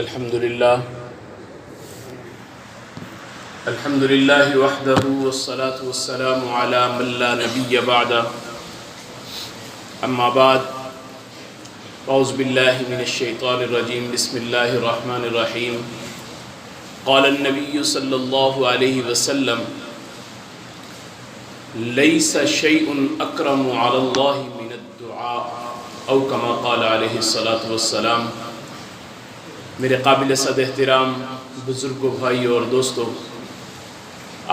الحمد لله وحده والصلاة والسلام على من لا نبي بعده أما بعد أعوذ بالله من الشيطان الرجيم بسم الله الرحمن الرحيم قال النبي صلى الله عليه وسلم ليس شيء أكرم على الله من الدعاء أو كما قال عليه الصلاة والسلام۔ میرے قابل صد احترام بزرگوں، بھائیوں اور دوستوں،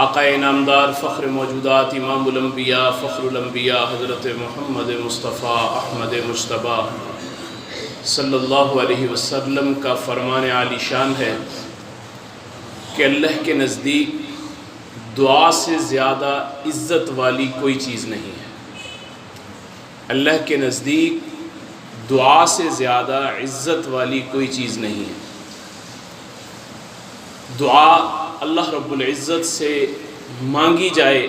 آقا انعامدار فخر موجودات امام الانبیاء فخر الانبیاء حضرت محمد مصطفیٰ احمد مجتبیٰ صلی اللہ علیہ وسلم کا فرمان عالی شان ہے کہ اللہ کے نزدیک دعا سے زیادہ عزت والی کوئی چیز نہیں ہے۔ اللہ کے نزدیک دعا سے زیادہ عزت والی کوئی چیز نہیں ہے۔ دعا اللہ رب العزت سے مانگی جائے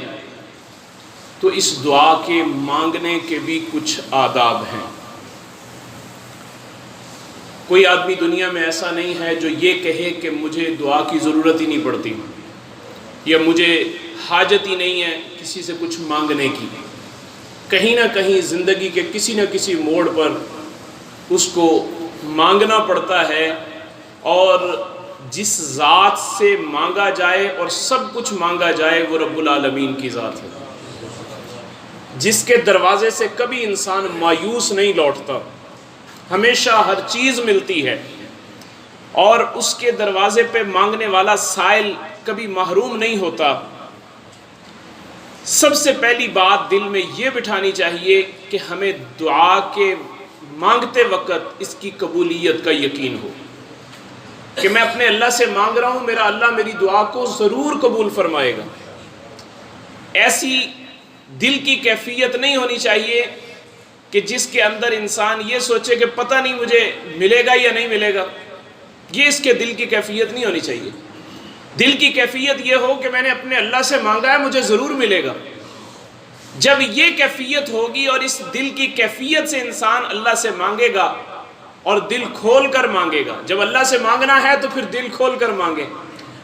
تو اس دعا کے مانگنے کے بھی کچھ آداب ہیں۔ کوئی آدمی دنیا میں ایسا نہیں ہے جو یہ کہے کہ مجھے دعا کی ضرورت ہی نہیں پڑتی، یا مجھے حاجت ہی نہیں ہے کسی سے کچھ مانگنے کی۔ کہیں نہ کہیں زندگی کے کسی نہ کسی موڑ پر اس کو مانگنا پڑتا ہے، اور جس ذات سے مانگا جائے اور سب کچھ مانگا جائے وہ رب العالمین کی ذات ہے، جس کے دروازے سے کبھی انسان مایوس نہیں لوٹتا، ہمیشہ ہر چیز ملتی ہے، اور اس کے دروازے پہ مانگنے والا سائل کبھی محروم نہیں ہوتا۔ سب سے پہلی بات دل میں یہ بٹھانی چاہیے کہ ہمیں دعا کے مانگتے وقت اس کی قبولیت کا یقین ہو کہ میں اپنے اللہ سے مانگ رہا ہوں، میرا اللہ میری دعا کو ضرور قبول فرمائے گا۔ ایسی دل کی کیفیت نہیں ہونی چاہیے کہ جس کے اندر انسان یہ سوچے کہ پتہ نہیں مجھے ملے گا یا نہیں ملے گا۔ یہ اس کے دل کی کیفیت نہیں ہونی چاہیے۔ دل کی کیفیت یہ ہو کہ میں نے اپنے اللہ سے مانگا ہے، مجھے ضرور ملے گا۔ جب یہ کیفیت ہوگی اور اس دل کی کیفیت سے انسان اللہ سے مانگے گا اور دل کھول کر مانگے گا۔ جب اللہ سے مانگنا ہے تو پھر دل کھول کر مانگے۔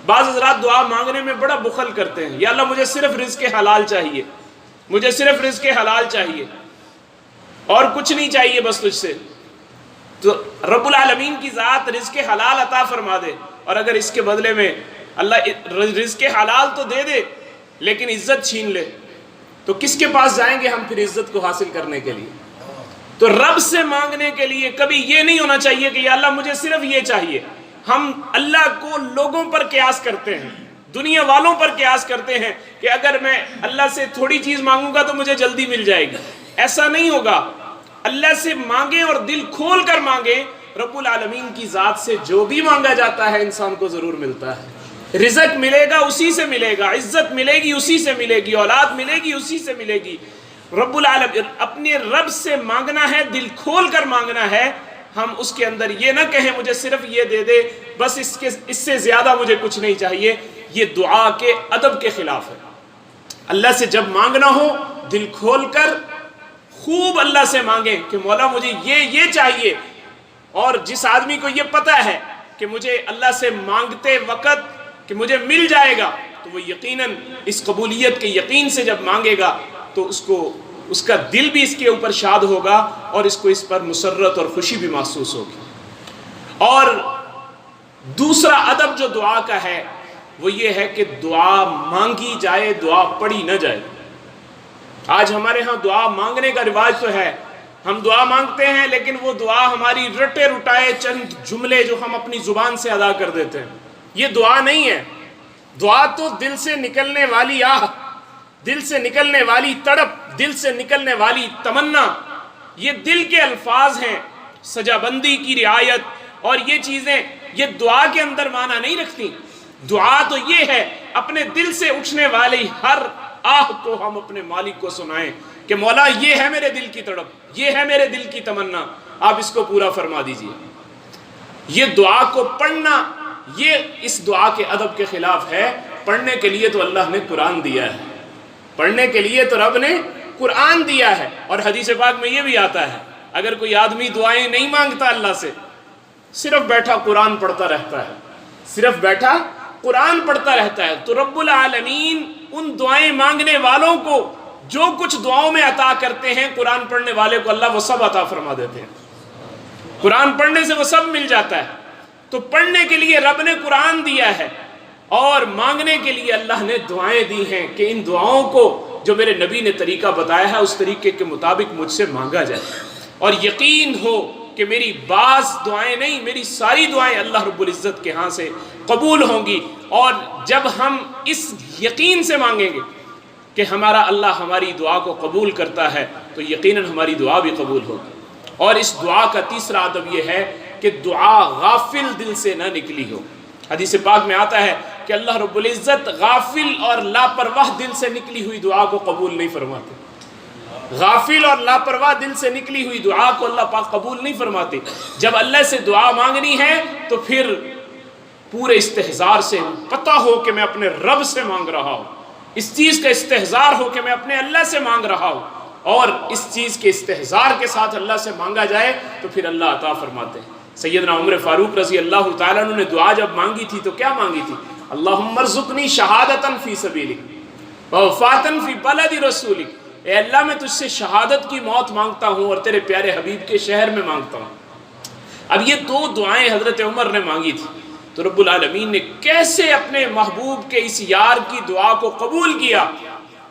بعض حضرات دعا مانگنے میں بڑا بخل کرتے ہیں، یا اللہ مجھے صرف رزق حلال چاہیے، مجھے صرف رزق حلال چاہیے اور کچھ نہیں چاہیے بس تجھ سے۔ تو رب العالمین کی ذات رزق حلال عطا فرما دے، اور اگر اس کے بدلے میں اللہ رزق حلال تو دے دے لیکن عزت چھین لے، تو کس کے پاس جائیں گے ہم پھر عزت کو حاصل کرنے کے لیے؟ تو رب سے مانگنے کے لیے کبھی یہ نہیں ہونا چاہیے کہ یا اللہ مجھے صرف یہ چاہیے۔ ہم اللہ کو لوگوں پر قیاس کرتے ہیں، دنیا والوں پر قیاس کرتے ہیں کہ اگر میں اللہ سے تھوڑی چیز مانگوں گا تو مجھے جلدی مل جائے گی۔ ایسا نہیں ہوگا۔ اللہ سے مانگیں اور دل کھول کر مانگیں، رب العالمین کی ذات سے جو بھی مانگا جاتا ہے انسان کو ضرور ملتا ہے۔ رزق ملے گا اسی سے ملے گا، عزت ملے گی اسی سے ملے گی، اولاد ملے گی اسی سے ملے گی۔ رب العالمین اپنے رب سے مانگنا ہے، دل کھول کر مانگنا ہے۔ ہم اس کے اندر یہ نہ کہیں مجھے صرف یہ دے دے، بس اس سے زیادہ مجھے کچھ نہیں چاہیے۔ یہ دعا کے ادب کے خلاف ہے۔ اللہ سے جب مانگنا ہو دل کھول کر خوب اللہ سے مانگیں کہ مولا مجھے یہ چاہیے، اور جس آدمی کو یہ پتہ ہے کہ مجھے اللہ سے مانگتے وقت کہ مجھے مل جائے گا، تو وہ یقیناً اس قبولیت کے یقین سے جب مانگے گا تو اس کا دل بھی اس کے اوپر شاد ہوگا، اور اس کو اس پر مسرت اور خوشی بھی محسوس ہوگی۔ اور دوسرا ادب جو دعا کا ہے وہ یہ ہے کہ دعا مانگی جائے، دعا پڑھی نہ جائے۔ آج ہمارے ہاں دعا مانگنے کا رواج تو ہے، ہم دعا مانگتے ہیں لیکن وہ دعا ہماری رٹے رٹائے چند جملے جو ہم اپنی زبان سے ادا کر دیتے ہیں، یہ دعا نہیں ہے۔ دعا تو دل سے نکلنے والی آہ، دل سے نکلنے والی تڑپ، دل سے نکلنے والی تمنا، یہ دل کے الفاظ ہیں۔ سجا بندی کی رعایت اور یہ چیزیں یہ دعا کے اندر معنی نہیں رکھتی۔ دعا تو یہ ہے اپنے دل سے اٹھنے والی ہر آہ کو ہم اپنے مالک کو سنائیں کہ مولا یہ ہے میرے دل کی تڑپ، یہ ہے میرے دل کی تمنا، آپ اس کو پورا فرما دیجئے۔ یہ دعا کو پڑھنا یہ اس دعا کے ادب کے خلاف ہے۔ پڑھنے کے لیے تو اللہ نے قرآن دیا ہے، پڑھنے کے لیے تو رب نے قرآن دیا ہے، اور حدیث پاک میں یہ بھی آتا ہے اگر کوئی آدمی دعائیں نہیں مانگتا اللہ سے صرف بیٹھا قرآن پڑھتا رہتا ہے، صرف بیٹھا قرآن پڑھتا رہتا ہے، تو رب العالمین ان دعائیں مانگنے والوں کو جو کچھ دعاؤں میں عطا کرتے ہیں، قرآن پڑھنے والے کو اللہ وہ سب عطا فرما دیتے ہیں۔ قرآن پڑھنے سے وہ سب مل جاتا ہے۔ تو پڑھنے کے لیے رب نے قرآن دیا ہے، اور مانگنے کے لیے اللہ نے دعائیں دی ہیں کہ ان دعاؤں کو جو میرے نبی نے طریقہ بتایا ہے اس طریقے کے مطابق مجھ سے مانگا جائے، اور یقین ہو کہ میری بعض دعائیں نہیں، میری ساری دعائیں اللہ رب العزت کے ہاں سے قبول ہوں گی۔ اور جب ہم اس یقین سے مانگیں گے کہ ہمارا اللہ ہماری دعا کو قبول کرتا ہے، تو یقیناً ہماری دعا بھی قبول ہوگی۔ اور اس دعا کا تیسرا ادب یہ ہے کہ دعا غافل دل سے نہ نکلی ہو۔ حدیث پاک میں آتا ہے کہ اللہ رب العزت غافل اور لاپرواہ دل سے نکلی ہوئی دعا کو قبول نہیں فرماتے۔ غافل اور لاپرواہ دل سے نکلی ہوئی دعا کو اللہ پاک قبول نہیں فرماتے۔ جب اللہ سے دعا مانگنی ہے تو پھر پورے استحضار سے پتہ ہو کہ میں اپنے رب سے مانگ رہا ہوں، اس چیز کا استحضار ہو کہ میں اپنے اللہ سے مانگ رہا ہوں، اور اس چیز کے استحضار کے ساتھ اللہ سے مانگا جائے تو پھر اللہ عطا فرماتے ہیں۔ سیدنا عمر فاروق رضی اللہ تعالیٰ عنہ نے دعا جب مانگی تھی تو کیا مانگی تھی؟ اللہم ارزقنی شہادتاً فی سبیلک ووفاتاً فی بلد رسولک، اے اللہ میں تجھ سے شہادت کی موت مانگتا ہوں اور تیرے پیارے حبیب کے شہر میں مانگتا ہوں۔ اب یہ دو دعائیں حضرت عمر نے مانگی تھی، تو رب العالمین نے کیسے اپنے محبوب کے اس یار کی دعا کو قبول کیا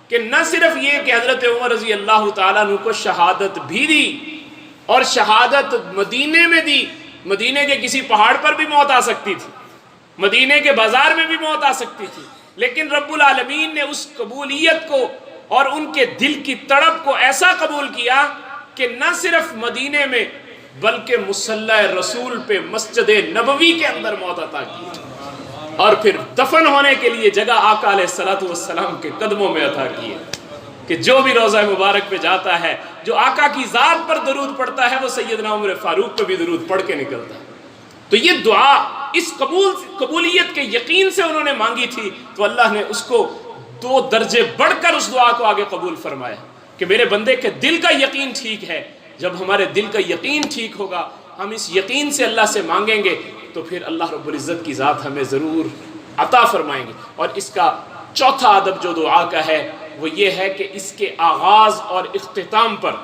کہ نہ صرف یہ کہ حضرت عمر رضی اللہ تعالیٰ عنہ کو شہادت بھی دی، اور شہادت مدینے میں دی۔ مدینے کے کسی پہاڑ پر بھی موت آ سکتی تھی، مدینے کے بازار میں بھی موت آ سکتی تھی، لیکن رب العالمین نے اس قبولیت کو اور ان کے دل کی تڑپ کو ایسا قبول کیا کہ نہ صرف مدینے میں بلکہ مصلی رسول پہ مسجد نبوی کے اندر موت عطا کی، اور پھر دفن ہونے کے لیے جگہ آقا علیہ السلام کے قدموں میں عطا کی ہے کہ جو بھی روضہ مبارک پہ جاتا ہے، جو آقا کی ذات پر درود پڑھتا ہے، وہ سیدنا عمر فاروق پہ بھی درود پڑھ کے نکلتا ہے۔ تو یہ دعا اس قبولیت کے یقین سے انہوں نے مانگی تھی، تو اللہ نے اس کو 2 درجے بڑھ کر اس دعا کو آگے قبول فرمایا کہ میرے بندے کے دل کا یقین ٹھیک ہے۔ جب ہمارے دل کا یقین ٹھیک ہوگا، ہم اس یقین سے اللہ سے مانگیں گے، تو پھر اللہ رب العزت کی ذات ہمیں ضرور عطا فرمائیں گے۔ اور اس کا چوتھا ادب جو دعا کا ہے وہ یہ ہے کہ اس کے آغاز اور اختتام پر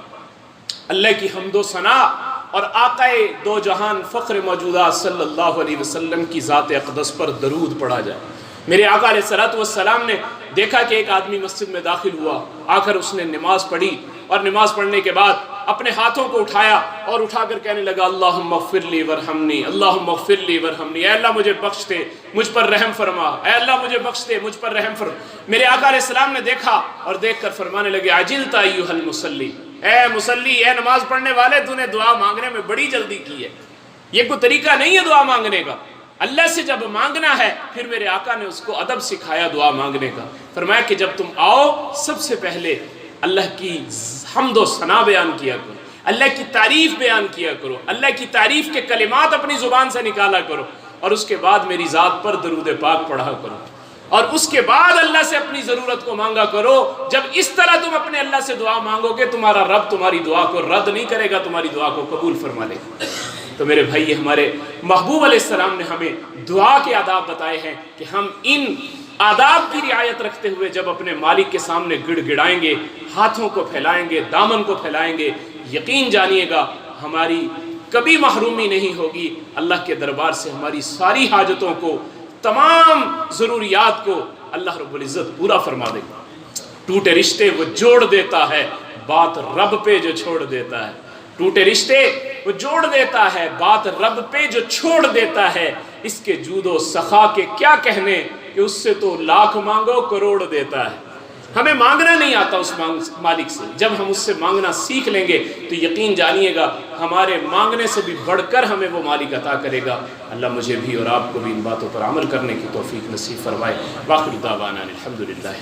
اللہ کی حمد و ثنا اور آقائے دو جہان فخر موجودہ صلی اللہ علیہ وسلم کی ذات اقدس پر درود پڑھا جائے۔ میرے آقا علیہ السلام نے دیکھا کہ ایک آدمی مسجد میں داخل ہوا، آ کر اس نے نماز پڑھی، اور نماز پڑھنے کے بعد اپنے ہاتھوں کو اٹھایا اور اٹھا کر کہنے لگا اللہم اغفر لی ورحمنی، اللہم اغفر لی ورحمنی، اے اللہ مجھے بخش دے، مجھ پر رحم فرما، اے اللہ مجھے بخش دے، مجھ پر رحم فرما۔ میرے آقا علیہ السلام نے دیکھا اور دیکھ کر فرمانے لگے عجلت ایھا المصلی، اے مصلی، اے نماز پڑھنے والے، تو نے دعا مانگنے میں بڑی جلدی کی ہے۔ یہ کوئی طریقہ نہیں ہے دعا مانگنے کا۔ اللہ سے جب مانگنا ہے پھر میرے آقا نے اس کو ادب سکھایا دعا مانگنے کا۔ فرمایا کہ جب تم آؤ سب سے پہلے اللہ کی حمد و ثنا بیان کیا کرو، اللہ کی تعریف بیان کیا کرو، اللہ کی تعریف کے کلمات اپنی زبان سے نکالا کرو، اور اس کے بعد میری ذات پر درود پاک پڑھا کرو، اور اس کے بعد اللہ سے اپنی ضرورت کو مانگا کرو۔ جب اس طرح تم اپنے اللہ سے دعا مانگو گے، تمہارا رب تمہاری دعا کو رد نہیں کرے گا، تمہاری دعا کو قبول فرما لے گا۔ تو میرے بھائی، ہمارے محبوب علیہ السلام نے ہمیں دعا کے آداب بتائے ہیں کہ ہم ان آداب کی رعایت رکھتے ہوئے جب اپنے مالک کے سامنے گڑ گڑائیں گے، ہاتھوں کو پھیلائیں گے، دامن کو پھیلائیں گے، یقین جانیے گا ہماری کبھی محرومی نہیں ہوگی۔ اللہ کے دربار سے ہماری ساری حاجتوں کو، تمام ضروریات کو اللہ رب العزت پورا فرما دے گا۔ ٹوٹے رشتے وہ جوڑ دیتا ہے، بات رب پہ جو چھوڑ دیتا ہے۔ ٹوٹے رشتے وہ جوڑ دیتا ہے، بات رب پہ جو چھوڑ دیتا ہے۔ اس کے جود و سخا کے کیا کہنے کہ اس سے تو لاکھ مانگو کروڑ دیتا ہے۔ ہمیں مانگنا نہیں آتا اس مالک سے، جب ہم اس سے مانگنا سیکھ لیں گے تو یقین جانیے گا ہمارے مانگنے سے بھی بڑھ کر ہمیں وہ مالک عطا کرے گا۔ اللہ مجھے بھی اور آپ کو بھی ان باتوں پر عمل کرنے کی توفیق نصیب فرمائے۔ وآخر دعوانا الحمدللہ۔